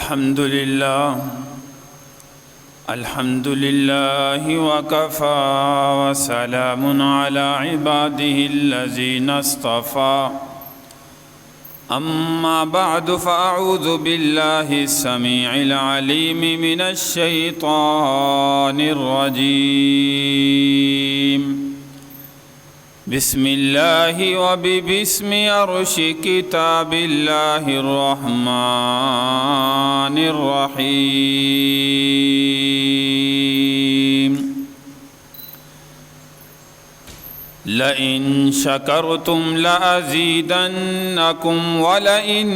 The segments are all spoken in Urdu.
الحمد لله وكفى وسلام على عباده الذين اصطفى أما بعد فأعوذ بالله السميع العليم من الشيطان الرجيم بسم الله وببسم عرش كتاب الله الرحمن الرحيم لئن شكرتم لأزيدنكم ولئن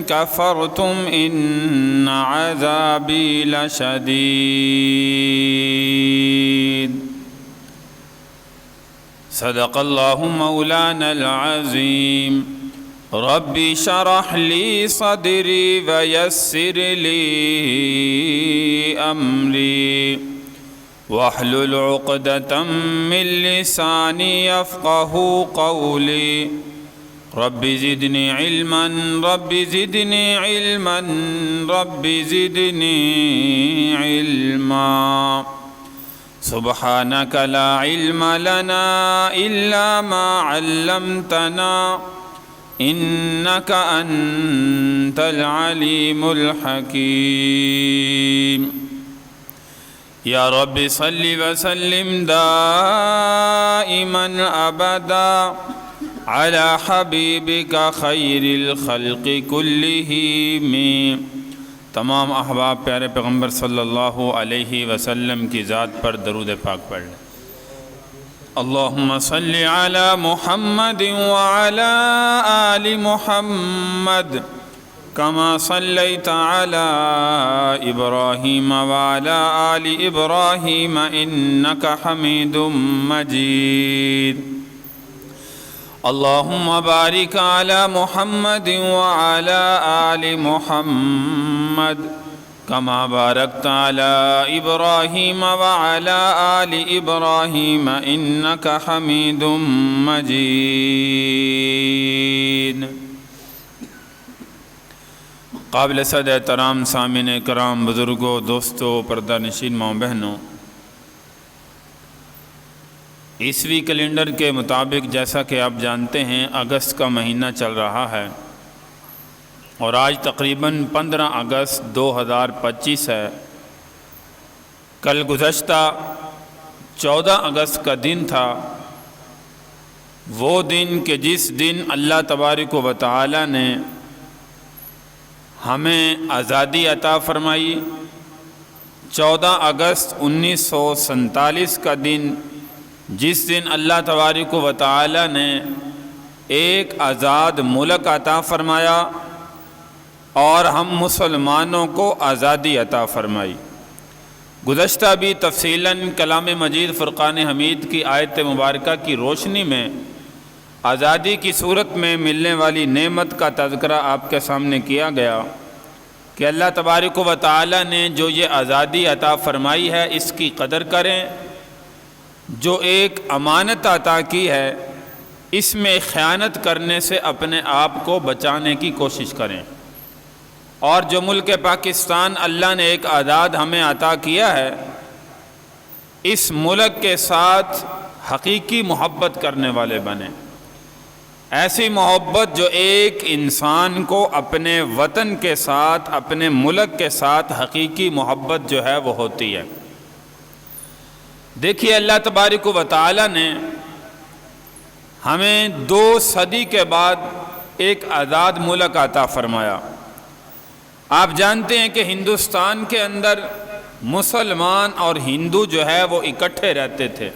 كفرتم إن عذابي لشديد صدق الله مولانا العظيم ربي شرح لي صدري ويسر لي أمري واحلل عقدة من لساني يفقه قولي رب زدني علما رب زدني علما رب زدني علما سبحانك لا علم لنا إلا ما علمتنا إنك أنت العليم الحكيم يا رب صل وسلم دائما أبدا على حبيبك خير الخلق كلهم. تمام احباب پیارے پیغمبر صلی اللہ علیہ وسلم کی ذات پر درود پاک پڑھ لیں. اللہم صلی علی محمد وعلی آل محمد کما صلیت علی ابراہیم وعلی آل ابراہیم انک حمید مجید. اللہم بارک علی محمد وعلی آل محمد کما بارکت علی ابراہیم وعلی آل ابراہیم انک حمید مجید. قابل صد احترام سامعین کرام، بزرگوں، دوستوں، پردہ نشین ماں بہنوں، عیسوی کیلنڈر کے مطابق جیسا کہ آپ جانتے ہیں اگست کا مہینہ چل رہا ہے اور آج تقریباً 15 اگست 2025 ہے. کل گزشتہ 14 اگست کا دن تھا، وہ دن کہ جس دن اللہ تبارک و تعالی نے ہمیں آزادی عطا فرمائی. 14 اگست 1947 کا دن، جس دن اللہ تبارک و تعالی نے ایک آزاد ملک عطا فرمایا اور ہم مسلمانوں کو آزادی عطا فرمائی. گزشتہ بھی تفصیلاً کلام مجید فرقان حمید کی آیت مبارکہ کی روشنی میں آزادی کی صورت میں ملنے والی نعمت کا تذکرہ آپ کے سامنے کیا گیا کہ اللہ تبارک و تعالی نے جو یہ آزادی عطا فرمائی ہے اس کی قدر کریں. جو ایک امانت عطا کی ہے اس میں خیانت کرنے سے اپنے آپ کو بچانے کی کوشش کریں. اور جو ملک پاکستان اللہ نے ایک آزاد ہمیں عطا کیا ہے، اس ملک کے ساتھ حقیقی محبت کرنے والے بنیں. ایسی محبت جو ایک انسان کو اپنے وطن کے ساتھ، اپنے ملک کے ساتھ حقیقی محبت جو ہے وہ ہوتی ہے. دیکھیے اللہ تبارک و تعالی نے ہمیں 2 صدی کے بعد ایک آزاد ملک عطا فرمایا. آپ جانتے ہیں کہ ہندوستان کے اندر مسلمان اور ہندو جو ہے وہ اکٹھے رہتے تھے.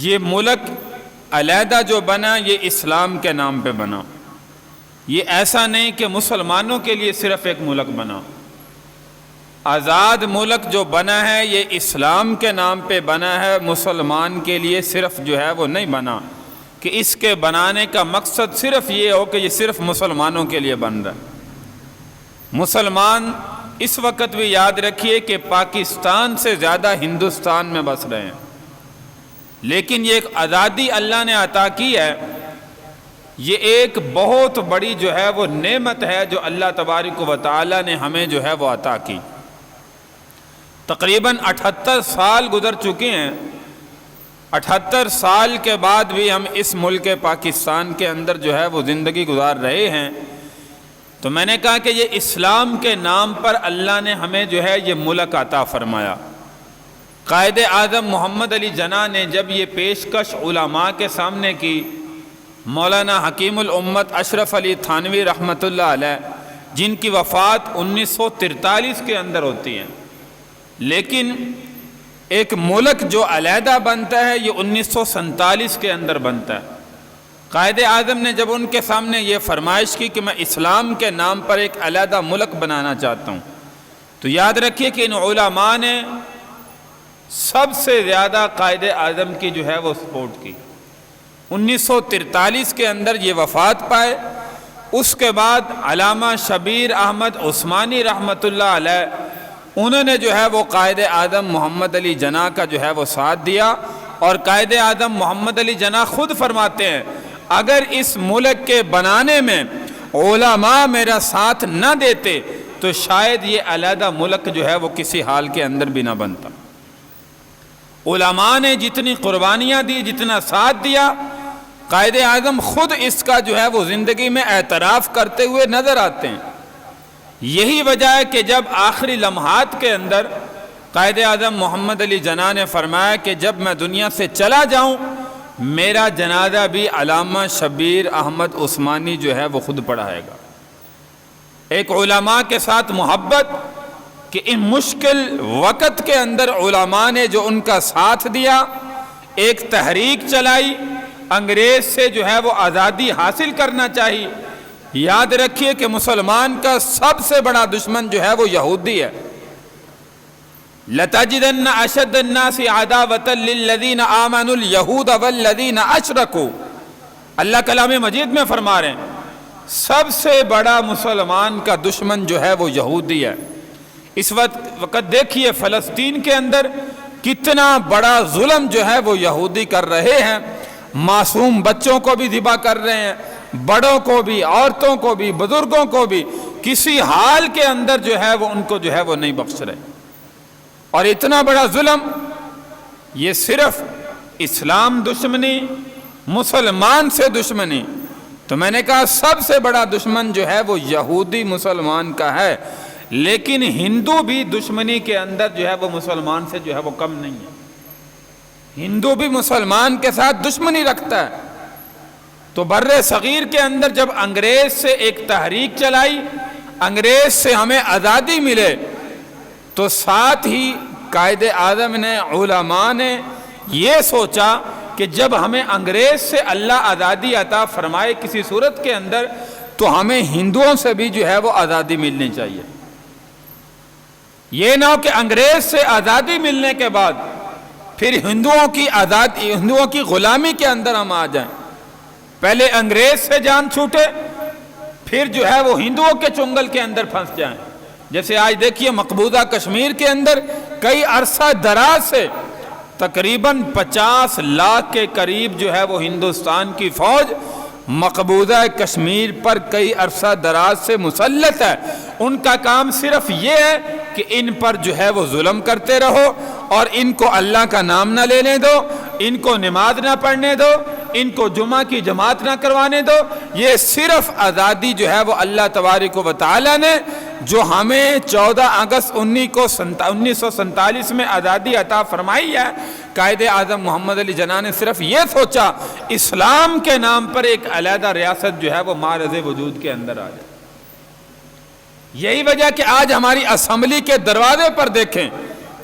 یہ ملک علیحدہ جو بنا یہ اسلام کے نام پہ بنا. یہ ایسا نہیں کہ مسلمانوں کے لیے صرف ایک ملک بنا. آزاد ملک جو بنا ہے یہ اسلام کے نام پہ بنا ہے، مسلمان کے لیے صرف جو ہے وہ نہیں بنا کہ اس کے بنانے کا مقصد صرف یہ ہو کہ یہ صرف مسلمانوں کے لیے بن رہا ہے. مسلمان اس وقت بھی یاد رکھیے کہ پاکستان سے زیادہ ہندوستان میں بس رہے ہیں، لیکن یہ ایک آزادی اللہ نے عطا کی ہے یہ ایک بہت بڑی جو ہے وہ نعمت ہے جو اللہ تبارک و تعالی نے ہمیں جو ہے وہ عطا کی۔ تقریباً 78 سال گزر چکے ہیں، 78 سال کے بعد بھی ہم اس ملک پاکستان کے اندر جو ہے وہ زندگی گزار رہے ہیں۔ تو میں نے کہا کہ یہ اسلام کے نام پر اللہ نے ہمیں جو ہے یہ ملک عطا فرمایا۔ قائد اعظم محمد علی جناح نے جب یہ پیشکش علماء کے سامنے کی، مولانا حکیم الامت اشرف علی تھانوی رحمۃ اللہ علیہ جن کی وفات 1943 کے اندر ہوتی ہے، لیکن ایک ملک جو علیحدہ بنتا ہے یہ 1947 کے اندر بنتا ہے۔ قائد اعظم نے جب ان کے سامنے یہ فرمائش کی کہ میں اسلام کے نام پر ایک علیحدہ ملک بنانا چاہتا ہوں، تو یاد رکھیے کہ ان علماء نے سب سے زیادہ قائد اعظم کی جو ہے وہ سپورٹ کی۔ 1943 کے اندر یہ وفات پائے، اس کے بعد علامہ شبیر احمد عثمانی رحمۃ اللہ علیہ انہوں نے جو ہے وہ قائد اعظم محمد علی جناح کا جو ہے وہ ساتھ دیا، اور قائد اعظم محمد علی جناح خود فرماتے ہیں اگر اس ملک کے بنانے میں علماء میرا ساتھ نہ دیتے تو شاید یہ علیحدہ ملک جو ہے وہ کسی حال کے اندر بھی نہ بنتا۔ علماء نے جتنی قربانیاں دی، جتنا ساتھ دیا، قائد اعظم خود اس کا جو ہے وہ زندگی میں اعتراف کرتے ہوئے نظر آتے ہیں۔ یہی وجہ ہے کہ جب آخری لمحات کے اندر قائد اعظم محمد علی جناح نے فرمایا کہ جب میں دنیا سے چلا جاؤں میرا جنازہ بھی علامہ شبیر احمد عثمانی جو ہے وہ خود پڑھائے گا۔ ایک علماء کے ساتھ محبت کہ ان مشکل وقت کے اندر علماء نے جو ان کا ساتھ دیا، ایک تحریک چلائی، انگریز سے جو ہے وہ آزادی حاصل کرنا چاہیے۔ یاد رکھیے کہ مسلمان کا سب سے بڑا دشمن جو ہے وہ یہودی ہے۔ لَتَجِدَنَّ أَشَدَّ النَّاسِ عَدَاوَةً لِلَّذِينَ آمَنُوا الْيَهُودَ وَالَّذِينَ أَشْرَكُوا، اللہ کلام مجید میں فرما رہے ہیں سب سے بڑا مسلمان کا دشمن جو ہے وہ یہودی ہے۔ اس وقت دیکھیے فلسطین کے اندر کتنا بڑا ظلم جو ہے وہ یہودی کر رہے ہیں، معصوم بچوں کو بھی ذبح کر رہے ہیں، بڑوں کو بھی، عورتوں کو بھی، بزرگوں کو بھی، کسی حال کے اندر جو ہے وہ ان کو جو ہے وہ نہیں بخش رہے۔ اور اتنا بڑا ظلم، یہ صرف اسلام دشمنی، مسلمان سے دشمنی، تو میں نے کہا سب سے بڑا دشمن جو ہے وہ یہودی مسلمان کا ہے، لیکن ہندو بھی دشمنی کے اندر جو ہے وہ مسلمان سے جو ہے وہ کم نہیں ہے۔ ہندو بھی مسلمان کے ساتھ دشمنی رکھتا ہے۔ تو بر صغیر کے اندر جب انگریز سے ایک تحریک چلائی، انگریز سے ہمیں آزادی ملے، تو ساتھ ہی قائد اعظم نے، علماء نے یہ سوچا کہ جب ہمیں انگریز سے اللہ آزادی عطا فرمائے کسی صورت کے اندر، تو ہمیں ہندوؤں سے بھی جو ہے وہ آزادی ملنی چاہیے۔ یہ نہ ہو کہ انگریز سے آزادی ملنے کے بعد پھر ہندوؤں کی غلامی کے اندر ہم آ جائیں۔ پہلے انگریز سے جان چھوٹے، پھر جو ہے وہ ہندوؤں کے چنگل کے اندر پھنس جائیں۔ جیسے آج دیکھیے مقبوضہ کشمیر کے اندر کئی عرصہ دراز سے تقریباً 50 لاکھ کے قریب جو ہے وہ ہندوستان کی فوج مقبوضہ کشمیر پر کئی عرصہ دراز سے مسلط ہے۔ ان کا کام صرف یہ ہے کہ ان پر جو ہے وہ ظلم کرتے رہو، اور ان کو اللہ کا نام نہ لینے دو، ان کو نماز نہ پڑھنے دو، ان کو جمعہ کی جماعت نہ کروانے دو۔ یہ صرف آزادی جو ہے وہ اللہ تبارک و تعالی نے جو ہمیں 14 اگست 1947 میں آزادی عطا فرمائی ہے، قائد اعظم محمد علی جناح نے صرف یہ سوچا اسلام کے نام پر ایک علیحدہ ریاست جو ہے وہ معرض وجود کے اندر آ جائے۔ یہی وجہ کہ آج ہماری اسمبلی کے دروازے پر دیکھیں،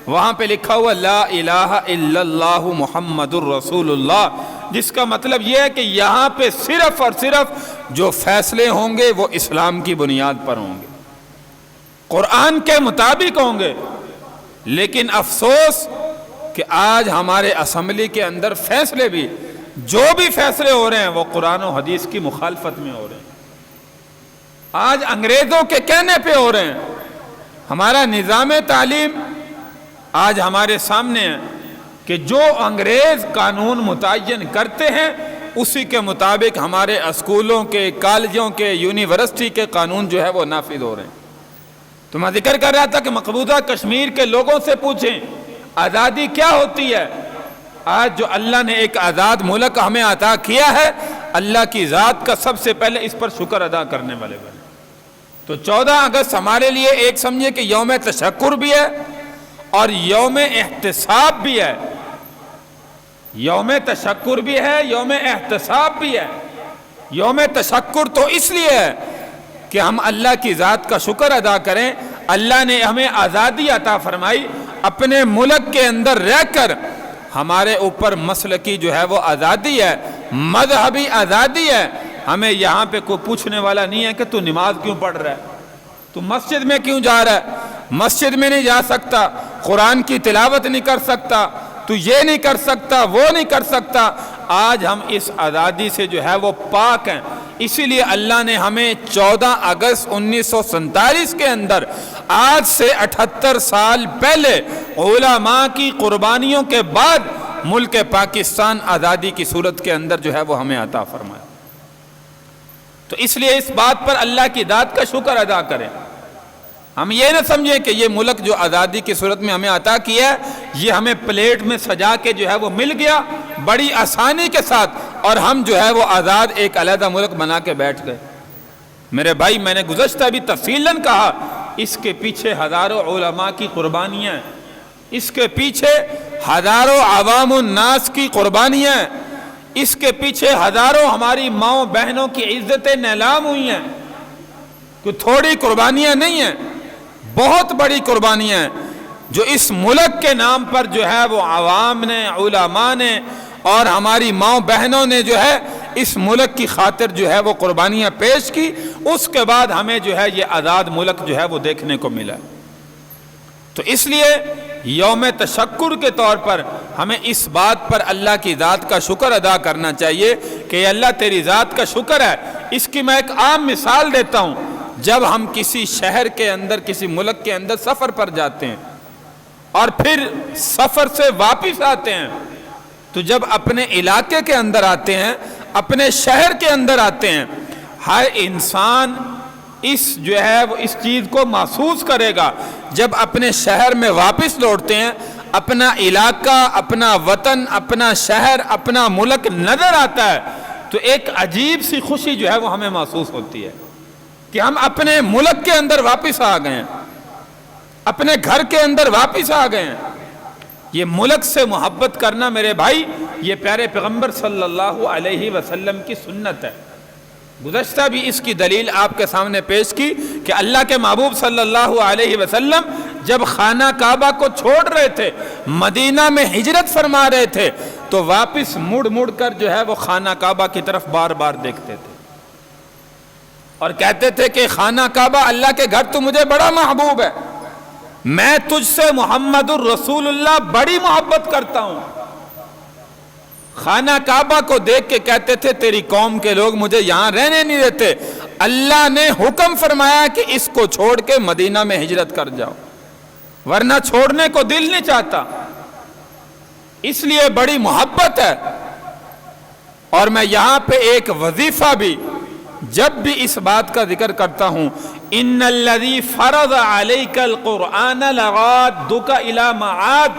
وہاں پہ لکھا ہوا لا الہ الا اللہ محمد الرسول اللہ، جس کا مطلب یہ ہے کہ یہاں پہ صرف اور صرف جو فیصلے ہوں گے وہ اسلام کی بنیاد پر ہوں گے، قرآن کے مطابق ہوں گے۔ لیکن افسوس کہ آج ہمارے اسمبلی کے اندر فیصلے بھی، جو بھی فیصلے ہو رہے ہیں وہ قرآن و حدیث کی مخالفت میں ہو رہے ہیں، آج انگریزوں کے کہنے پہ ہو رہے ہیں۔ ہمارا نظام تعلیم آج ہمارے سامنے ہے کہ جو انگریز قانون متعین کرتے ہیں اسی کے مطابق ہمارے اسکولوں کے، کالجوں کے، یونیورسٹی کے قانون جو ہے وہ نافذ ہو رہے ہیں۔ تو میں ذکر کر رہا تھا کہ مقبوضہ کشمیر کے لوگوں سے پوچھیں آزادی کیا ہوتی ہے۔ آج جو اللہ نے ایک آزاد ملک ہمیں عطا کیا ہے، اللہ کی ذات کا سب سے پہلے اس پر شکر ادا کرنے والے بنے۔ تو 14 اگست ہمارے لیے ایک سمجھے کہ یوم تشکر بھی ہے اور یوم احتساب بھی ہے۔ یوم تشکر بھی ہے، یوم احتساب بھی ہے۔ یوم تشکر تو اس لیے ہے کہ ہم اللہ کی ذات کا شکر ادا کریں، اللہ نے ہمیں آزادی عطا فرمائی، اپنے ملک کے اندر رہ کر ہمارے اوپر مسلکی جو ہے وہ آزادی ہے، مذہبی آزادی ہے۔ ہمیں یہاں پہ کوئی پوچھنے والا نہیں ہے کہ تو نماز کیوں پڑھ رہا ہے، تو مسجد میں کیوں جا رہا ہے، مسجد میں نہیں جا سکتا، قرآن کی تلاوت نہیں کر سکتا، تو یہ نہیں کر سکتا، وہ نہیں کر سکتا۔ آج ہم اس آزادی سے جو ہے وہ پاک ہیں۔ اسی لیے اللہ نے ہمیں 14 اگست 1947 کے اندر، آج سے 78 سال پہلے علماء کی قربانیوں کے بعد ملک پاکستان آزادی کی صورت کے اندر جو ہے وہ ہمیں عطا فرمایا۔ تو اس لیے اس بات پر اللہ کی ذات کا شکر ادا کریں۔ ہم یہ نہ سمجھیں کہ یہ ملک جو آزادی کی صورت میں ہمیں عطا کیا ہے، یہ ہمیں پلیٹ میں سجا کے جو ہے وہ مل گیا بڑی آسانی کے ساتھ، اور ہم جو ہے وہ آزاد ایک علیحدہ ملک بنا کے بیٹھ گئے۔ میرے بھائی، میں نے گزشتہ بھی تفصیلاً کہا، اس کے پیچھے ہزاروں علماء کی قربانیاں ہیں، اس کے پیچھے ہزاروں عوام الناس کی قربانیاں ہیں، اس کے پیچھے ہزاروں ہماری ماؤں بہنوں کی عزتیں نیلام ہوئی ہیں۔ کوئی تھوڑی قربانیاں نہیں ہیں، بہت بڑی قربانیاں ہیں، جو اس ملک کے نام پر جو ہے وہ عوام نے، علماء نے اور ہماری ماؤں بہنوں نے جو ہے اس ملک کی خاطر جو ہے وہ قربانیاں پیش کی۔ اس کے بعد ہمیں جو ہے یہ آزاد ملک جو ہے وہ دیکھنے کو ملا۔ تو اس لیے یوم تشکر کے طور پر ہمیں اس بات پر اللہ کی ذات کا شکر ادا کرنا چاہیے کہ اللہ تیری ذات کا شکر ہے۔ اس کی میں ایک عام مثال دیتا ہوں۔ جب ہم کسی شہر کے اندر، کسی ملک کے اندر سفر پر جاتے ہیں اور پھر سفر سے واپس آتے ہیں، تو جب اپنے علاقے کے اندر آتے ہیں، اپنے شہر کے اندر آتے ہیں، ہر انسان اس جو ہے وہ اس چیز کو محسوس کرے گا۔ جب اپنے شہر میں واپس لوٹتے ہیں، اپنا علاقہ، اپنا وطن، اپنا شہر، اپنا ملک نظر آتا ہے، تو ایک عجیب سی خوشی جو ہے وہ ہمیں محسوس ہوتی ہے کہ ہم اپنے ملک کے اندر واپس آ گئے ہیں، اپنے گھر کے اندر واپس آ گئے ہیں۔ یہ ملک سے محبت کرنا میرے بھائی، یہ پیارے پیغمبر صلی اللہ علیہ وسلم کی سنت ہے۔ گزشتہ بھی اس کی دلیل آپ کے سامنے پیش کی کہ اللہ کے محبوب صلی اللہ علیہ وسلم جب خانہ کعبہ کو چھوڑ رہے تھے، مدینہ میں ہجرت فرما رہے تھے، تو واپس مڑ مڑ کر جو ہے وہ خانہ کعبہ کی طرف بار بار دیکھتے تھے اور کہتے تھے کہ خانہ کعبہ، اللہ کے گھر تو مجھے بڑا محبوب ہے، میں تجھ سے محمد الرسول اللہ بڑی محبت کرتا ہوں۔ خانہ کعبہ کو دیکھ کے کہتے تھے تیری قوم کے لوگ مجھے یہاں رہنے نہیں دیتے، اللہ نے حکم فرمایا کہ اس کو چھوڑ کے مدینہ میں ہجرت کر جاؤ، ورنہ چھوڑنے کو دل نہیں چاہتا، اس لیے بڑی محبت ہے۔ اور میں یہاں پہ ایک وظیفہ بھی جب بھی اس بات کا ذکر کرتا ہوں، ان الذی فرض علیک القرآن لرادک الی معاد،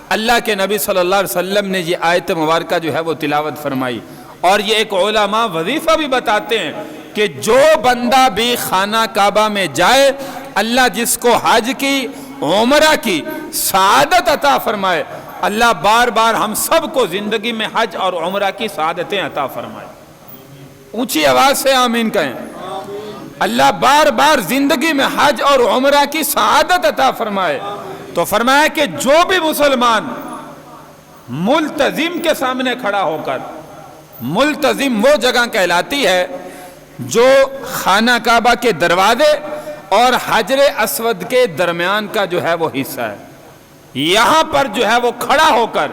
اللہ کے نبی صلی اللہ علیہ وسلم نے یہ آیت مبارکہ جو ہے وہ تلاوت فرمائی، اور یہ ایک علماء وظیفہ بھی بتاتے ہیں کہ جو بندہ بھی خانہ کعبہ میں جائے، اللہ جس کو حج کی، عمرہ کی سعادت عطا فرمائے، اللہ بار بار ہم سب کو زندگی میں حج اور عمرہ کی سعادتیں عطا فرمائے۔ اونچی آواز سے آمین کہیں۔ اللہ بار بار زندگی میں حج اور عمرہ کی سعادت عطا فرمائے۔ تو فرمایا کہ جو بھی مسلمان ملتزم کے سامنے کھڑا ہو کر، ملتزم وہ جگہ کہلاتی ہے جو خانہ کعبہ کے دروازے اور حجر اسود کے درمیان کا جو ہے وہ حصہ ہے، یہاں پر جو ہے وہ کھڑا ہو کر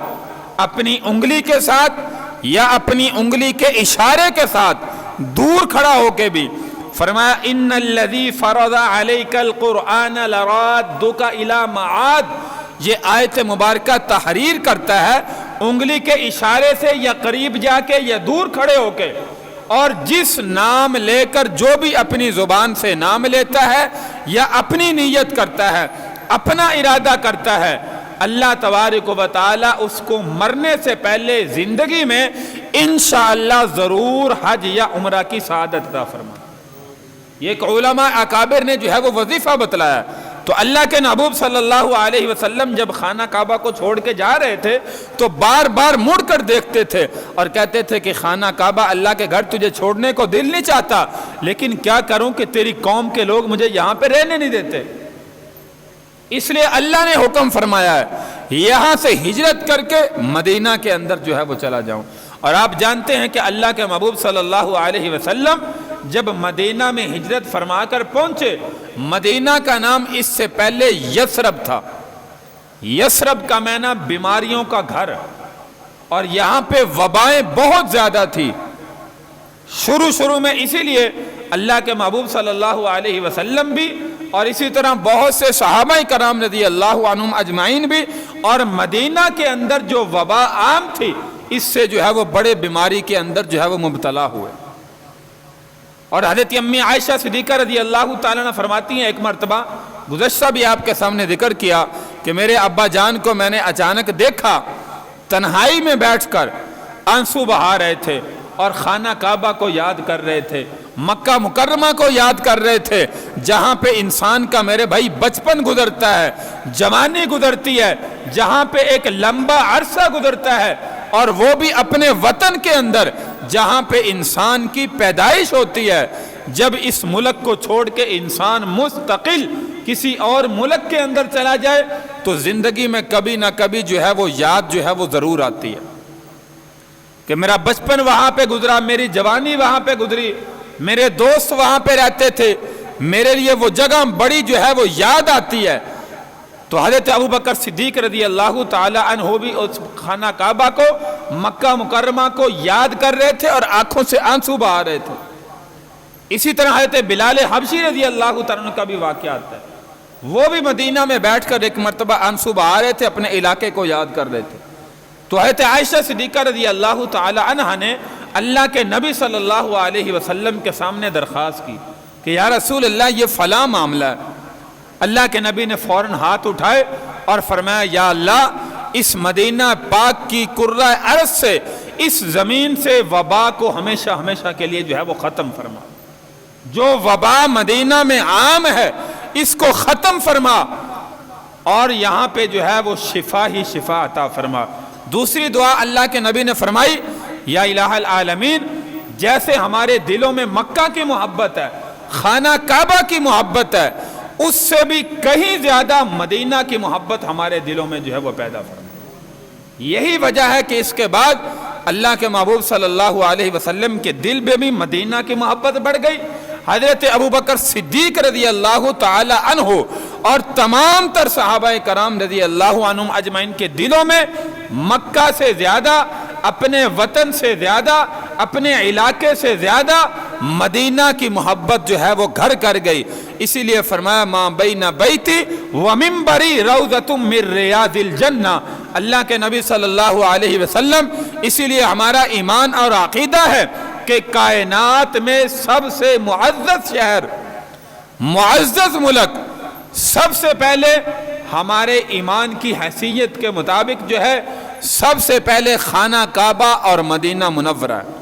اپنی انگلی کے ساتھ یا اپنی انگلی کے اشارے کے ساتھ دور کھڑا ہو کے بھی فرمایا ان الذی فرض علیک القرآن لرادک الی معاد، یہ آیت مبارکہ تحریر کرتا ہے انگلی کے اشارے سے یا قریب جا کے یا دور کھڑے ہو کے، اور جس نام لے کر جو بھی اپنی زبان سے نام لیتا ہے یا اپنی نیت کرتا ہے، اپنا ارادہ کرتا ہے، اللہ تبارک و تعالی اس کو مرنے سے پہلے زندگی میں انشاءاللہ ضرور حج یا عمرہ کی سعادت عطا فرمائے۔ یہ ایک علماء اکابر نے جو ہے وہ وظیفہ بتلایا۔ تو اللہ کے محبوب صلی اللہ علیہ وسلم جب خانہ کعبہ کو چھوڑ کے جا رہے تھے تو بار بار مڑ کر دیکھتے تھے اور کہتے تھے کہ خانہ کعبہ، اللہ کے گھر تجھے چھوڑنے کو دل نہیں چاہتا، لیکن کیا کروں کہ تیری قوم کے لوگ مجھے یہاں پہ رہنے نہیں دیتے، اس لیے اللہ نے حکم فرمایا ہے یہاں سے ہجرت کر کے مدینہ کے اندر جو ہے وہ چلا جاؤں۔ اور آپ جانتے ہیں کہ اللہ کے محبوب صلی اللہ علیہ وسلم جب مدینہ میں ہجرت فرما کر پہنچے، مدینہ کا نام اس سے پہلے یثرب تھا۔ یثرب کا معنی بیماریوں کا گھر، اور یہاں پہ وبائیں بہت زیادہ تھی شروع میں، اسی لیے اللہ کے محبوب صلی اللہ علیہ وسلم بھی اور اسی طرح بہت سے صحابہ کرام رضی اللہ عنہم اجمعین بھی، اور مدینہ کے اندر جو وبا عام تھی اس سے جو ہے وہ بڑے بیماری کے اندر جو ہے وہ مبتلا ہوئے۔ اور حضرت امی عائشہ صدیقہ رضی اللہ تعالیٰ نے فرماتی ہیں، ایک مرتبہ گزشتہ بھی آپ کے سامنے ذکر کیا کہ میرے ابا جان کو میں نے اچانک دیکھا تنہائی میں بیٹھ کر آنسو بہا رہے تھے اور خانہ کعبہ کو یاد کر رہے تھے، مکہ مکرمہ کو یاد کر رہے تھے، جہاں پہ انسان کا میرے بھائی بچپن گزرتا ہے، جوانی گزرتی ہے، جہاں پہ ایک لمبا عرصہ گزرتا ہے، اور وہ بھی اپنے وطن کے اندر جہاں پہ انسان کی پیدائش ہوتی ہے۔ جب اس ملک کو چھوڑ کے انسان مستقل کسی اور ملک کے اندر چلا جائے تو زندگی میں کبھی نہ کبھی جو ہے وہ یاد جو ہے وہ ضرور آتی ہے کہ میرا بچپن وہاں پہ گزرا، میری جوانی وہاں پہ گزری، میرے دوست وہاں پہ رہتے تھے، میرے لیے وہ جگہ بڑی جو ہے وہ یاد آتی ہے۔ تو حضرت ابوبکر صدیق رضی اللہ تعالی عنہ بھی اس خانہ کعبہ کو، مکہ مکرمہ کو یاد کر رہے تھے اور آنکھوں سے آنسو بہا رہے تھے۔ اسی طرح حضرت بلال حبشی رضی اللہ تعالیٰ عنہ کا بھی واقعہ آتا ہے، وہ بھی مدینہ میں بیٹھ کر ایک مرتبہ آنسو بہا رہے تھے، اپنے علاقے کو یاد کر رہے تھے۔ تو حضرت عائشہ صدیقہ رضی اللہ تعالی عنہ نے اللہ کے نبی صلی اللہ علیہ وسلم کے سامنے درخواست کی کہ یا رسول اللہ یہ فلاں معاملہ ہے۔ اللہ کے نبی نے فوراً ہاتھ اٹھائے اور فرمایا یا اللہ اس مدینہ پاک کی کرۂ ارض سے، اس زمین سے وبا کو ہمیشہ ہمیشہ کے لیے جو ہے وہ ختم فرما، جو وبا مدینہ میں عام ہے اس کو ختم فرما، اور یہاں پہ جو ہے وہ شفا ہی شفا عطا فرما۔ دوسری دعا اللہ کے نبی نے فرمائی یا الہ العالمین، جیسے ہمارے دلوں میں مکہ کی محبت ہے، خانہ کعبہ کی محبت ہے، اس سے بھی کہیں زیادہ مدینہ کی محبت ہمارے دلوں میں جو ہے وہ پیدا فرما۔ یہی وجہ ہے کہ اس کے بعد اللہ کے محبوب صلی اللہ علیہ وسلم کے دل میں بھی مدینہ کی محبت بڑھ گئی۔ حضرت ابوبکر صدیق رضی اللہ تعالی عنہ اور تمام تر صحابہ کرام رضی اللہ عنہم اجمعین کے دلوں میں مکہ سے زیادہ، اپنے وطن سے زیادہ، اپنے علاقے سے زیادہ مدینہ کی محبت جو ہے وہ گھر کر گئی۔ اسی لیے فرمایا ما بین بیتی و منبری روضۃ من ریاض الجنہ، اللہ کے نبی صلی اللہ علیہ وسلم۔ اسی لیے ہمارا ایمان اور عقیدہ ہے کہ کائنات میں سب سے معزز شہر، معزز ملک، سب سے پہلے ہمارے ایمان کی حیثیت کے مطابق جو ہے سب سے پہلے خانہ کعبہ اور مدینہ منورہ ہے،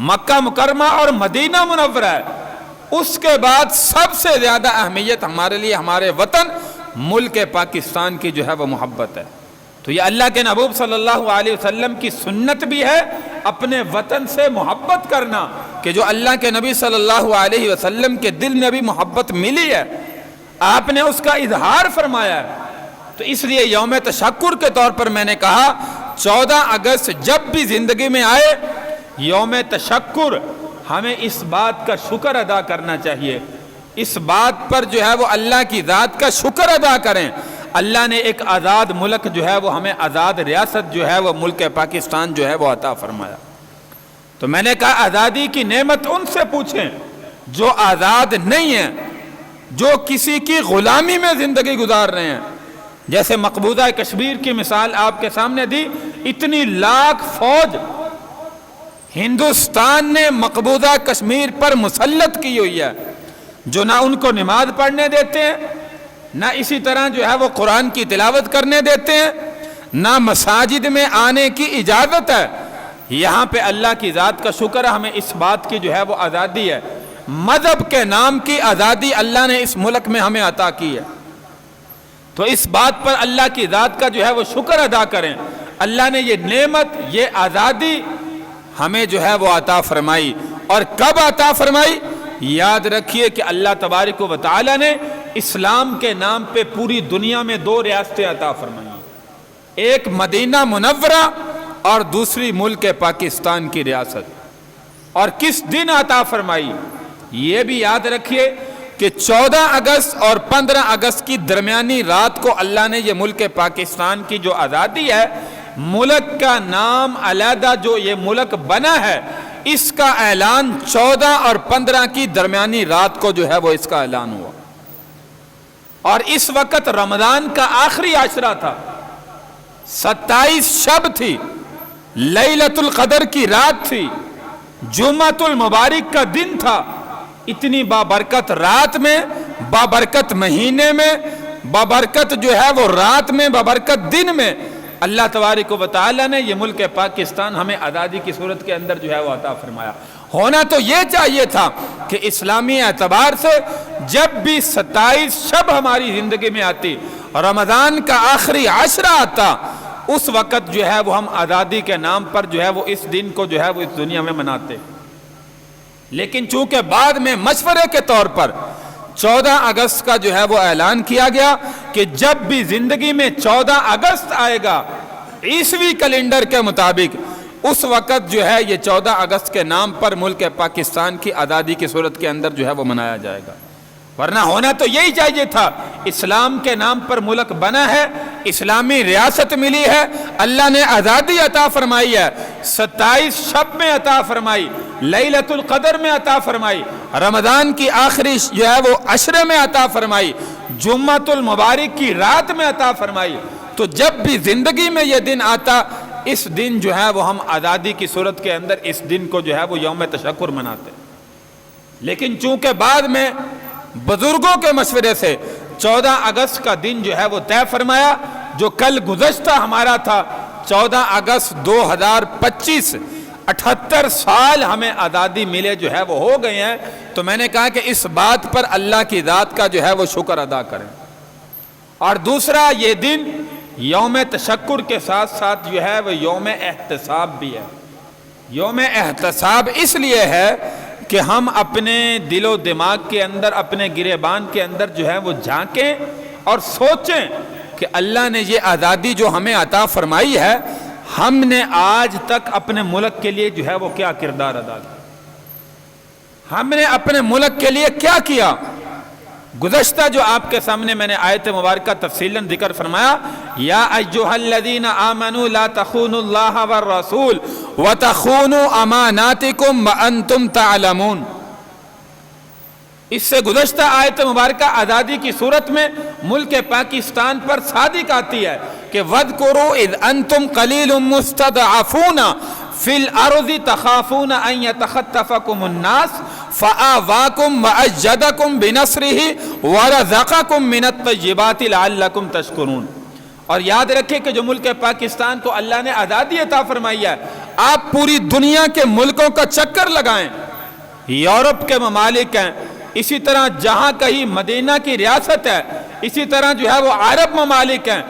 مکہ مکرمہ اور مدینہ منورہ ہے۔ اس کے بعد سب سے زیادہ اہمیت ہمارے لیے ہمارے وطن ملک پاکستان کی جو ہے وہ محبت ہے۔ تو یہ اللہ کے محبوب صلی اللہ علیہ وسلم کی سنت بھی ہے اپنے وطن سے محبت کرنا، کہ جو اللہ کے نبی صلی اللہ علیہ وسلم کے دل میں بھی محبت ملی ہے، آپ نے اس کا اظہار فرمایا ہے۔ تو اس لیے یوم تشکر کے طور پر میں نے کہا 14 اگست جب بھی زندگی میں آئے، یوم تشکر ہمیں اس بات کا شکر ادا کرنا چاہیے، اس بات پر جو ہے وہ اللہ کی ذات کا شکر ادا کریں۔ اللہ نے ایک آزاد ملک جو ہے وہ ہمیں آزاد ریاست جو ہے وہ ملک پاکستان جو ہے وہ عطا فرمایا۔ تو میں نے کہا آزادی کی نعمت ان سے پوچھیں جو آزاد نہیں ہیں، جو کسی کی غلامی میں زندگی گزار رہے ہیں، جیسے مقبوضہ کشمیر کی مثال آپ کے سامنے دی، اتنی لاکھ فوج ہندوستان نے مقبوضہ کشمیر پر مسلط کی ہوئی ہے، جو نہ ان کو نماز پڑھنے دیتے ہیں، نہ اسی طرح جو ہے وہ قرآن کی تلاوت کرنے دیتے ہیں، نہ مساجد میں آنے کی اجازت ہے۔ یہاں پہ اللہ کی ذات کا شکر ہے، ہمیں اس بات کی جو ہے وہ آزادی ہے، مذہب کے نام کی آزادی اللہ نے اس ملک میں ہمیں عطا کی ہے۔ تو اس بات پر اللہ کی ذات کا جو ہے وہ شکر ادا کریں، اللہ نے یہ نعمت، یہ آزادی ہمیں جو ہے وہ عطا فرمائی۔ اور کب عطا فرمائی؟ یاد رکھیے کہ اللہ تبارک و تعالی نے اسلام کے نام پہ پوری دنیا میں 2 ریاستیں عطا فرمائی، ایک مدینہ منورہ اور دوسری ملک پاکستان کی ریاست۔ اور کس دن عطا فرمائی؟ یہ بھی یاد رکھیے کہ 14 اگست اور 15 اگست کی درمیانی رات کو اللہ نے یہ ملک پاکستان کی جو آزادی ہے، ملک کا نام علیحدہ جو یہ ملک بنا ہے، اس کا اعلان 14 اور 15 کی درمیانی رات کو جو ہے وہ اس کا اعلان ہوا۔ اور اس وقت رمضان کا آخری عشرہ تھا، 27 شب تھی، لیلۃ القدر کی رات تھی، جمعۃ المبارک کا دن تھا۔ اتنی بابرکت رات میں، بابرکت مہینے میں، بابرکت جو ہے وہ رات میں، بابرکت دن میں اللہ تبارک و تعالی نے یہ ملک پاکستان ہمیں آزادی کی صورت کے اندر جو ہے وہ عطا فرمایا۔ ہونا تو یہ چاہیے تھا کہ اسلامی اعتبار سے جب بھی 27 شب ہماری زندگی میں آتی، رمضان کا آخری عشرہ آتا، اس وقت جو ہے وہ ہم آزادی کے نام پر جو ہے وہ اس دن کو جو ہے وہ اس دنیا میں مناتے۔ لیکن چونکہ بعد میں مشورے کے طور پر 14 اگست کا جو ہے وہ اعلان کیا گیا کہ جب بھی زندگی میں 14 اگست آئے گا عیسوی کیلنڈر کے مطابق، اس وقت جو ہے یہ 14 اگست کے نام پر ملک پاکستان کی آزادی کی صورت کے اندر جو ہے وہ منایا جائے گا۔ ورنہ ہونا تو یہی چاہیے تھا، اسلام کے نام پر ملک بنا ہے، اسلامی ریاست ملی ہے، اللہ نے آزادی عطا فرمائی ہے، 27 شب میں عطا فرمائی، لیلۃ القدر میں عطا فرمائی، رمضان کی آخری جو ہے وہ عشرے میں عطا فرمائی، جمعۃ المبارک کی رات میں عطا فرمائی۔ تو جب بھی زندگی میں یہ دن آتا، اس دن جو ہے وہ ہم آزادی کی صورت کے اندر اس دن کو جو ہے وہ یوم تشکر مناتے۔ لیکن چونکہ بعد میں بزرگوں کے مشورے سے 14 اگست کا دن جو ہے وہ طے فرمایا، جو کل گزشتہ ہمارا تھا 14 اگست 2025، 78 سال ہمیں آزادی ملے جو ہے وہ ہو گئے ہیں۔ تو میں نے کہا کہ اس بات پر اللہ کی ذات کا جو ہے وہ شکر ادا کریں۔ اور دوسرا، یہ دن یوم تشکر کے ساتھ ساتھ جو ہے وہ یوم احتساب بھی ہے۔ یوم احتساب اس لیے ہے کہ ہم اپنے دل و دماغ کے اندر، اپنے گریبان کے اندر جو ہے وہ جھانکیں اور سوچیں کہ اللہ نے یہ آزادی جو ہمیں عطا فرمائی ہے، ہم نے آج تک اپنے ملک کے لیے جو ہے وہ کیا کردار ادا کیا، ہم نے اپنے ملک کے لیے کیا کیا۔ گزشتہ جو آپ کے سامنے میں نے آیت مبارکہ تفصیلاً ذکر فرمایا، یا ایھا الذین آمنوا لا تخونوا اللہ والرسول وتخونوا اماناتکم وانتم تعلمون۔ اس سے گزشتہ آیت مبارکہ آزادی کی صورت میں ملک پاکستان پر صادق آتی ہے کہ وَاذْكُرُوا اِذْ أَنْتُمْ قَلِيلٌ مُسْتَضْعَفُونَ فِي الْأَرْضِ تَخَافُونَ أَنْ يَتَخَطَّفَكُمُ النَّاسُ فَآوَاكُمْ وَأَيَّدَكُمْ بِنَصْرِهِ وَرَزَقَكُمْ مِنَ الطَّيِّبَاتِ لَعَلَّكُمْ تَشْكُرُونَ۔ اور یاد رکھیں کہ جو ملک پاکستان کو اللہ نے آزادی عطا فرمائی ہے، آپ پوری دنیا کے ملکوں کا چکر لگائیں، یورپ کے ممالک ہیں، اسی طرح جہاں کہیں مدینہ کی ریاست ہے، اسی طرح جو ہے وہ عرب ممالک ہیں،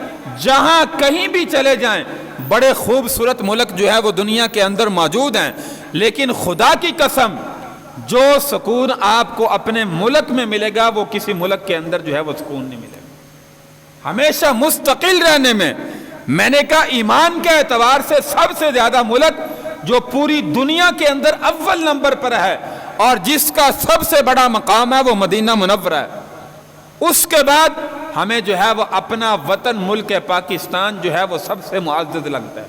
جہاں کہیں بھی چلے جائیں، بڑے خوبصورت ملک جو ہے وہ دنیا کے اندر موجود ہیں، لیکن خدا کی قسم جو سکون آپ کو اپنے ملک میں ملے گا وہ کسی ملک کے اندر جو ہے وہ سکون نہیں ملے گا۔ ہمیشہ مستقل رہنے میں نے کہا ایمان کے اعتبار سے سب سے زیادہ ملک جو پوری دنیا کے اندر اول نمبر پر ہے اور جس کا سب سے بڑا مقام ہے وہ مدینہ منورہ ہے۔ اس کے بعد ہمیں جو ہے وہ اپنا وطن ملک پاکستان جو ہے وہ سب سے معزز لگتا ہے۔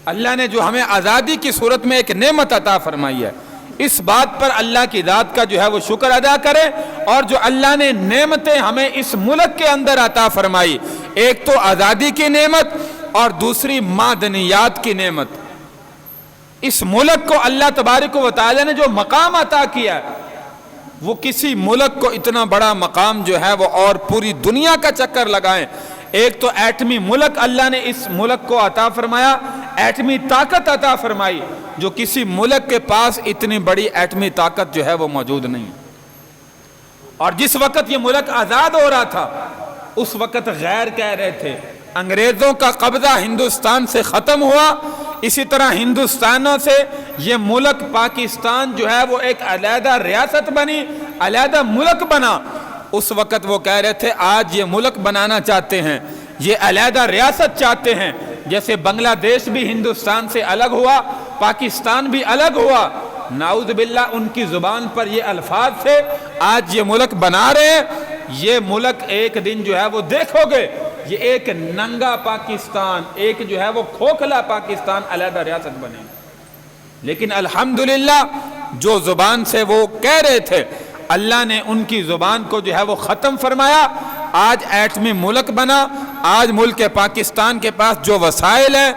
اللہ نے جو ہمیں آزادی کی صورت میں ایک نعمت عطا فرمائی ہے، اس بات پر اللہ کی ذات کا جو ہے وہ شکر ادا کرے، اور جو اللہ نے نعمتیں ہمیں اس ملک کے اندر عطا فرمائی، ایک تو آزادی کی نعمت اور دوسری معدنیات کی نعمت۔ اس ملک کو اللہ تبارک و تعالی نے جو مقام عطا کیا، وہ کسی ملک کو اتنا بڑا مقام جو ہے وہ اور پوری دنیا کا چکر لگائیں۔ ایک تو ایٹمی ملک اللہ نے اس ملک کو عطا فرمایا، ایٹمی طاقت عطا فرمائی، جو کسی ملک کے پاس اتنی بڑی ایٹمی طاقت جو ہے وہ موجود نہیں۔ اور جس وقت یہ ملک آزاد ہو رہا تھا، اس وقت غیر کہہ رہے تھے، انگریزوں کا قبضہ ہندوستان سے ختم ہوا، اسی طرح ہندوستانوں سے یہ ملک پاکستان جو ہے وہ ایک علیحدہ ریاست بنی، علیحدہ ملک بنا۔ اس وقت وہ کہہ رہے تھے آج یہ ملک بنانا چاہتے ہیں، یہ علیحدہ ریاست چاہتے ہیں، جیسے بنگلہ دیش بھی ہندوستان سے الگ ہوا، پاکستان بھی الگ ہوا، نعوذ باللہ ان کی زبان پر یہ الفاظ تھے، آج یہ ملک بنا رہے ہیں، یہ ملک ایک دن جو ہے وہ دیکھو گے، یہ ایک ننگا پاکستان، ایک جو ہے وہ کھوکھلا پاکستان علیحدہ ریاست بنے۔ لیکن الحمدللہ جو زبان سے وہ کہہ رہے تھے، اللہ نے ان کی زبان کو جو ہے وہ ختم فرمایا، آج ایٹمی ملک بنا۔ آج ملک پاکستان کے پاس جو وسائل ہیں،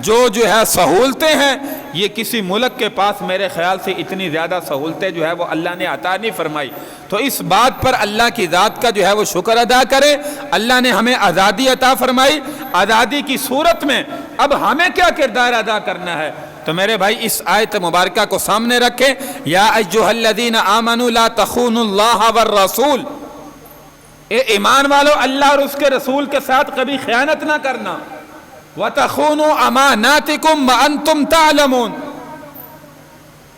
جو ہے سہولتیں ہیں، یہ کسی ملک کے پاس میرے خیال سے اتنی زیادہ سہولتیں جو ہے وہ اللہ نے عطا نہیں فرمائی۔ تو اس بات پر اللہ کی ذات کا جو ہے وہ شکر ادا کرے۔ اللہ نے ہمیں آزادی عطا فرمائی، آزادی کی صورت میں اب ہمیں کیا کردار ادا کرنا ہے؟ تو میرے بھائی اس آیت مبارکہ کو سامنے رکھیں، یا ایھا الذین آمنوا لا تخونوا اللہ والرسول، اے ایمان والو اللہ اور اس کے رسول کے ساتھ کبھی خیانت نہ کرنا، وَتَخُونُوا أَمَانَاتِكُمْ وَأَنْتُمْ تَعْلَمُونَ۔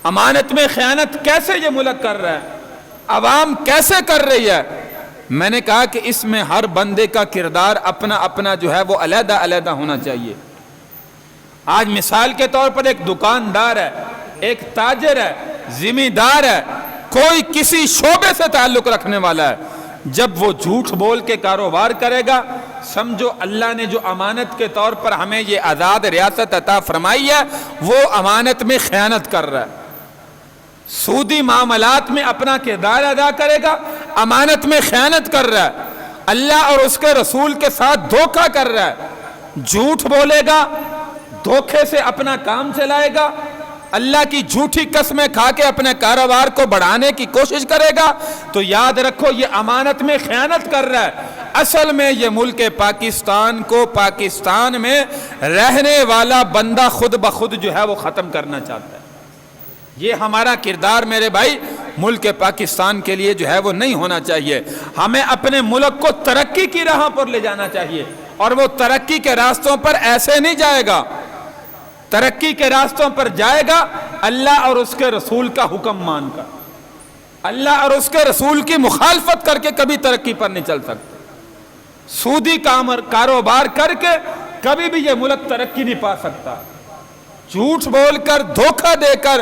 امانت میں خیانت کیسے یہ ملک کر رہا ہے، عوام کیسے کر رہی ہے؟ میں نے کہا کہ اس میں ہر بندے کا کردار اپنا اپنا جو ہے وہ علیحدہ علیحدہ ہونا چاہیے۔ آج مثال کے طور پر ایک دکاندار ہے، ایک تاجر ہے، ذمہ دار ہے، کوئی کسی شعبے سے تعلق رکھنے والا ہے، جب وہ جھوٹ بول کے کاروبار کرے گا، سمجھو اللہ نے جو امانت کے طور پر ہمیں یہ آزاد ریاست عطا فرمائی ہے، وہ امانت میں خیانت کر رہا ہے۔ سودی معاملات میں اپنا کردار ادا کرے گا، امانت میں خیانت کر رہا ہے، اللہ اور اس کے رسول کے ساتھ دھوکہ کر رہا ہے، جھوٹ بولے گا، دھوکے سے اپنا کام چلائے گا، اللہ کی جھوٹی قسمیں کھا کے اپنے کاروبار کو بڑھانے کی کوشش کرے گا، تو یاد رکھو یہ امانت میں خیانت کر رہا ہے۔ اصل میں یہ ملک پاکستان کو پاکستان میں رہنے والا بندہ خود بخود جو ہے وہ ختم کرنا چاہتا ہے۔ یہ ہمارا کردار میرے بھائی ملک پاکستان کے لیے جو ہے وہ نہیں ہونا چاہیے۔ ہمیں اپنے ملک کو ترقی کی راہ پر لے جانا چاہیے، اور وہ ترقی کے راستوں پر ایسے نہیں جائے گا، ترقی کے راستوں پر جائے گا اللہ اور اس کے رسول کا حکم مان کر۔ اللہ اور اس کے رسول کی مخالفت کر کے کبھی ترقی پر نہیں چل سکتا۔ سودی کاروبار کر کے کبھی بھی یہ ملک ترقی نہیں پا سکتا۔ جھوٹ بول کر، دھوکہ دے کر،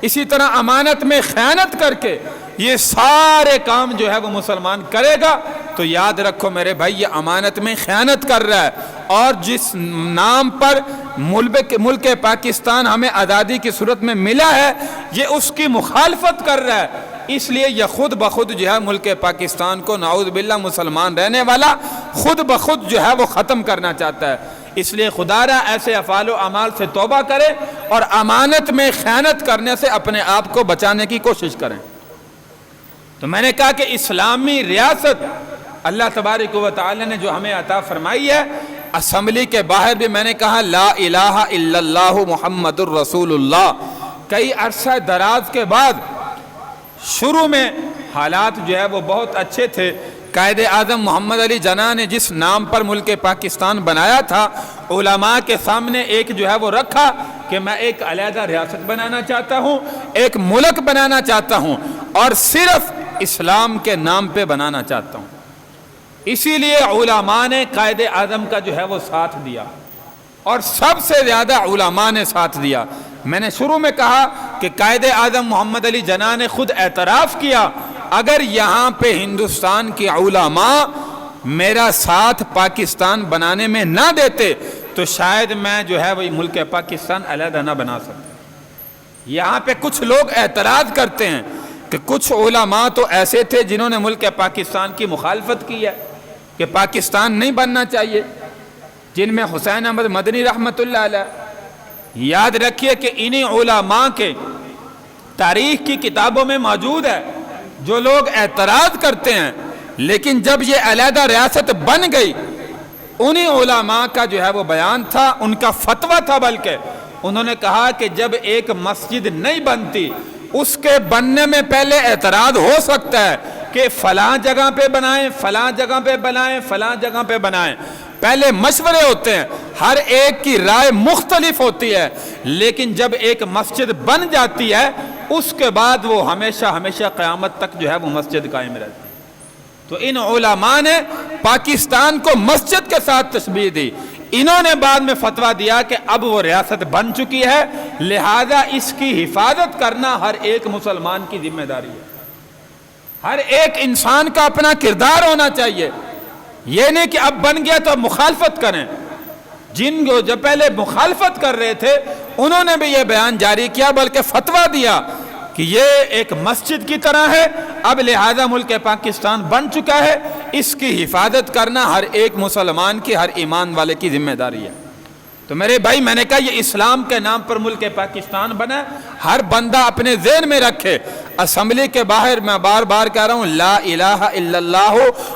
اسی طرح امانت میں خیانت کر کے یہ سارے کام جو ہے وہ مسلمان کرے گا، تو یاد رکھو میرے بھائی یہ امانت میں خیانت کر رہا ہے، اور جس نام پر ملک پاکستان ہمیں آزادی کی صورت میں ملا ہے، یہ اس کی مخالفت کر رہا ہے۔ اس لیے یہ خود بخود جو ہے ملک پاکستان کو نعوذ باللہ مسلمان رہنے والا خود بخود جو ہے وہ ختم کرنا چاہتا ہے۔ اس لیے خدا را ایسے افعال و اعمال سے توبہ کرے اور امانت میں خیانت کرنے سے اپنے آپ کو بچانے کی کوشش کریں۔ تو میں نے کہا کہ اسلامی ریاست اللہ تبارک و تعالی نے جو ہمیں عطا فرمائی ہے، اسمبلی کے باہر بھی میں نے کہا لا الہ الا اللہ محمد الرسول اللہ۔ کئی عرصہ دراز کے بعد شروع میں حالات جو ہے وہ بہت اچھے تھے، قائد اعظم محمد علی جناح نے جس نام پر ملک پاکستان بنایا تھا، علماء کے سامنے ایک جو ہے وہ رکھا کہ میں ایک علیحدہ ریاست بنانا چاہتا ہوں، ایک ملک بنانا چاہتا ہوں، اور صرف اسلام کے نام پہ بنانا چاہتا ہوں۔ اسی لیے علماء نے قائد اعظم کا جو ہے وہ ساتھ دیا، اور سب سے زیادہ علماء نے ساتھ دیا۔ میں نے شروع میں کہا کہ قائد اعظم محمد علی جناح نے خود اعتراف کیا، اگر یہاں پہ ہندوستان کی علماء میرا ساتھ پاکستان بنانے میں نہ دیتے تو شاید میں جو ہے وہ ملک پاکستان علیحدہ نہ بنا سکتا۔ یہاں پہ کچھ لوگ اعتراض کرتے ہیں کہ کچھ علماء تو ایسے تھے جنہوں نے ملک پاکستان کی مخالفت کی ہے کہ پاکستان نہیں بننا چاہیے، جن میں حسین احمد مدنی رحمۃ اللہ علیہ۔ یاد رکھیے کہ انہی علماء کے تاریخ کی کتابوں میں موجود ہے جو لوگ اعتراض کرتے ہیں، لیکن جب یہ علیحدہ ریاست بن گئی، انہی علماء کا جو ہے وہ بیان تھا، ان کا فتویٰ تھا، بلکہ انہوں نے کہا کہ جب ایک مسجد نہیں بنتی اس کے بننے میں پہلے اعتراض ہو سکتا ہے کہ فلاں جگہ پہ بنائیں، فلاں جگہ پہ بنائیں، فلاں جگہ پہ بنائیں، پہلے مشورے ہوتے ہیں، ہر ایک کی رائے مختلف ہوتی ہے، لیکن جب ایک مسجد بن جاتی ہے اس کے بعد وہ ہمیشہ ہمیشہ قیامت تک جو ہے وہ مسجد قائم رہتی ہے۔ تو ان علماء نے پاکستان کو مسجد کے ساتھ تشبیہ دی، انہوں نے بعد میں فتویٰ دیا کہ اب وہ ریاست بن چکی ہے، لہذا اس کی حفاظت کرنا ہر ایک مسلمان کی ذمہ داری ہے، ہر ایک انسان کا اپنا کردار ہونا چاہیے، یہ نہیں کہ اب بن گیا تو اب مخالفت کریں۔ جن کو جو پہلے مخالفت کر رہے تھے انہوں نے بھی یہ بیان جاری کیا، بلکہ فتویٰ دیا کہ یہ ایک مسجد کی طرح ہے، اب لہذا ملک پاکستان بن چکا ہے، اس کی حفاظت کرنا ہر ایک مسلمان کی، ہر ایمان والے کی ذمہ داری ہے۔ تو میرے بھائی، میں نے کہا یہ اسلام کے نام پر ملک پاکستان بنا، ہر بندہ اپنے ذہن میں رکھے، اسمبلی کے باہر میں بار بار کہہ رہا ہوں لا الہ الا اللہ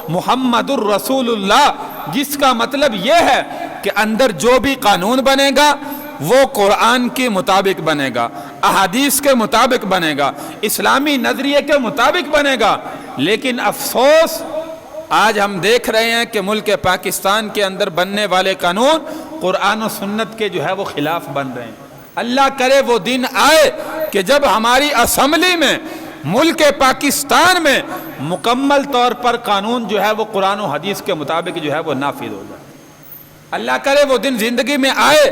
محمد الرسول اللہ، جس کا مطلب یہ ہے کہ اندر جو بھی قانون بنے گا وہ قرآن کے مطابق بنے گا، احادیث کے مطابق بنے گا، اسلامی نظریے کے مطابق بنے گا۔ لیکن افسوس آج ہم دیکھ رہے ہیں کہ ملک پاکستان کے اندر بننے والے قانون قرآن و سنت کے جو ہے وہ خلاف بن رہے ہیں۔ اللہ کرے وہ دن آئے کہ جب ہماری اسمبلی میں ملک پاکستان میں مکمل طور پر قانون جو ہے وہ قرآن و حدیث کے مطابق جو ہے وہ نافذ ہو جائے۔ اللہ کرے وہ دن زندگی میں آئے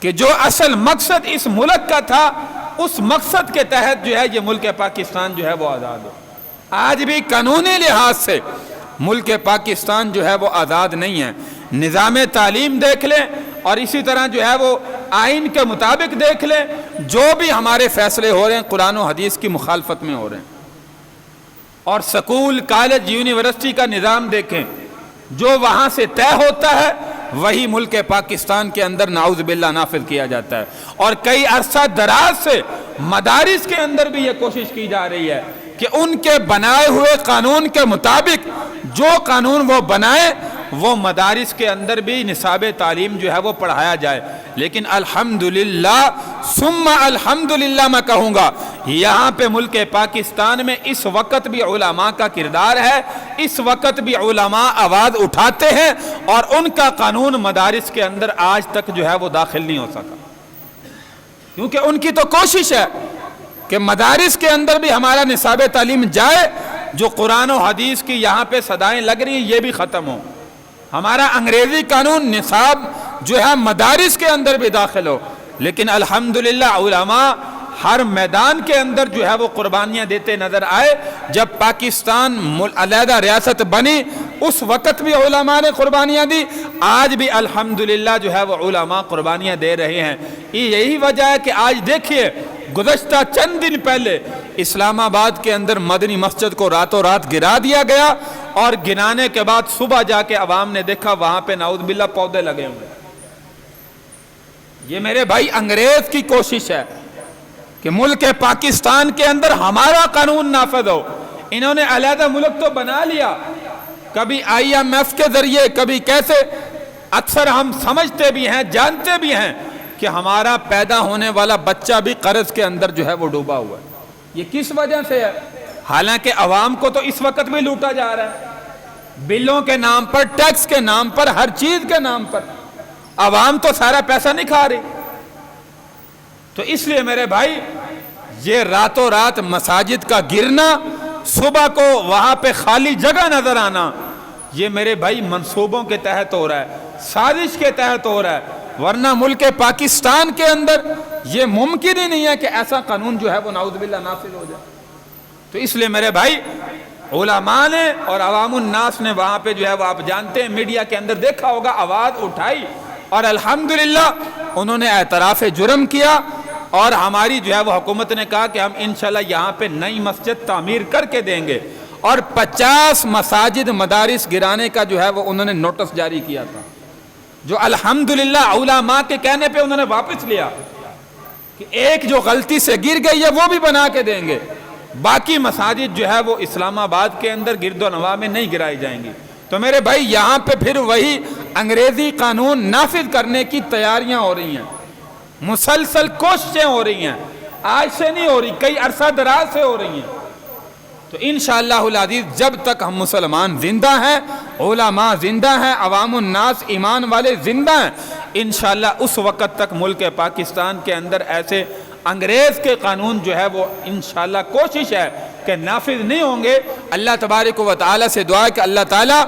کہ جو اصل مقصد اس ملک کا تھا، اس مقصد کے تحت جو ہے یہ ملک پاکستان جو ہے وہ آزاد ہو۔ آج بھی قانونی لحاظ سے ملک پاکستان جو ہے وہ آزاد نہیں ہے۔ نظام تعلیم دیکھ لیں اور اسی طرح جو ہے وہ آئین کے مطابق دیکھ لیں، جو بھی ہمارے فیصلے ہو رہے ہیں قرآن و حدیث کی مخالفت میں ہو رہے ہیں۔ اور سکول، کالج، یونیورسٹی کا نظام دیکھیں، جو وہاں سے طے ہوتا ہے وہی ملک پاکستان کے اندر نعوذ باللہ نافذ کیا جاتا ہے۔ اور کئی عرصہ دراز سے مدارس کے اندر بھی یہ کوشش کی جا رہی ہے کہ ان کے بنائے ہوئے قانون کے مطابق جو قانون وہ بنائے وہ مدارس کے اندر بھی نصاب تعلیم جو ہے وہ پڑھایا جائے۔ لیکن الحمدللہ ثم الحمدللہ میں کہوں گا، یہاں پہ ملک پاکستان میں اس وقت بھی علماء کا کردار ہے، اس وقت بھی علماء آواز اٹھاتے ہیں، اور ان کا قانون مدارس کے اندر آج تک جو ہے وہ داخل نہیں ہو سکا، کیونکہ ان کی تو کوشش ہے کہ مدارس کے اندر بھی ہمارا نصاب تعلیم جائے، جو قرآن و حدیث کی یہاں پہ صدائیں لگ رہی ہیں یہ بھی ختم ہو، ہمارا انگریزی قانون نصاب جو ہے مدارس کے اندر بھی داخل ہو۔ لیکن الحمدللہ علماء ہر میدان کے اندر جو ہے وہ قربانیاں دیتے نظر آئے۔ جب پاکستان علیحدہ ریاست بنی اس وقت بھی علماء نے قربانیاں دی، آج بھی الحمدللہ جو ہے وہ علماء قربانیاں دے رہے ہیں۔ یہی وجہ ہے کہ آج دیکھیے گزشتہ چند دن پہلے اسلام آباد کے اندر مدنی مسجد کو راتوں رات گرا دیا گیا، اور گرانے کے بعد صبح جا کے عوام نے دیکھا وہاں پہ نعوذ باللہ پودے لگے ہوئے۔ یہ میرے بھائی انگریز کی کوشش ہے کہ ملک پاکستان کے اندر ہمارا قانون نافذ ہو۔ انہوں نے علیحدہ ملک تو بنا لیا، کبھی IMF کے ذریعے، کبھی کیسے۔ اکثر ہم سمجھتے بھی ہیں، جانتے بھی ہیں کہ ہمارا پیدا ہونے والا بچہ بھی قرض کے اندر جو ہے وہ ڈوبا ہوا ہے۔ یہ کس وجہ سے ہے؟ حالانکہ عوام کو تو اس وقت بھی لوٹا جا رہا ہے، بلوں کے نام پر، ٹیکس کے نام پر، ہر چیز کے نام پر۔ عوام تو سارا پیسہ نہیں کھا رہی۔ تو اس لیے میرے بھائی یہ راتوں رات مساجد کا گرنا، صبح کو وہاں پہ خالی جگہ نظر آنا، یہ میرے بھائی منصوبوں کے تحت ہو رہا ہے، سازش کے تحت ہو رہا ہے، ورنہ ملک پاکستان کے اندر یہ ممکن ہی نہیں ہے کہ ایسا قانون جو ہے وہ نعوذ باللہ نافذ ہو جائے۔ تو اس لیے میرے بھائی علماء نے اور عوام الناس نے وہاں پہ جو ہے وہ آپ جانتے ہیں میڈیا کے اندر دیکھا ہوگا، آواز اٹھائی، اور الحمدللہ انہوں نے اعتراف جرم کیا، اور ہماری جو ہے وہ حکومت نے کہا کہ ہم انشاءاللہ یہاں پہ نئی مسجد تعمیر کر کے دیں گے، اور 50 مساجد مدارس گرانے کا جو ہے وہ انہوں نے نوٹس جاری کیا تھا، جو الحمدللہ علماء کے کہنے پہ انہوں نے واپس لیا کہ ایک جو غلطی سے گر گئی ہے وہ بھی بنا کے دیں گے، باقی مساجد جو ہے وہ اسلام آباد کے اندر گرد و نواح میں نہیں گرائی جائیں گی۔ تو میرے بھائی یہاں پہ پھر وہی انگریزی قانون نافذ کرنے کی تیاریاں ہو رہی ہیں، مسلسل کوششیں ہو رہی ہیں، آج سے نہیں ہو رہی، کئی عرصہ دراز سے ہو رہی ہیں۔ تو انشاءاللہ العزیز جب تک ہم مسلمان زندہ ہیں، علماء زندہ ہیں، عوام الناس ایمان والے زندہ ہیں، انشاءاللہ اس وقت تک ملک پاکستان کے اندر ایسے انگریز کے قانون جو ہے وہ انشاءاللہ کوشش ہے کہ نافذ نہیں ہوں گے۔ اللہ تبارک و تعالیٰ سے دعا ہے کہ اللہ تعالیٰ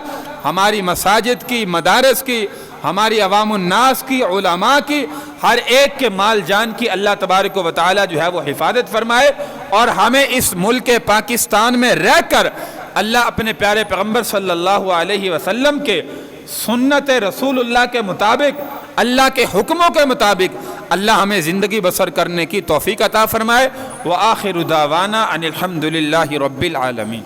ہماری مساجد کی، مدارس کی، ہماری عوام الناس کی، علماء کی، ہر ایک کے مال جان کی اللہ تبارک و تعالیٰ جو ہے وہ حفاظت فرمائے، اور ہمیں اس ملک پاکستان میں رہ کر اللہ اپنے پیارے پیغمبر صلی اللہ علیہ وسلم کے سنت رسول اللہ کے مطابق، اللہ کے حکموں کے مطابق اللہ ہمیں زندگی بسر کرنے کی توفیق عطا فرمائے۔ وآخر دعوانا ان الحمد للہ رب العالمین۔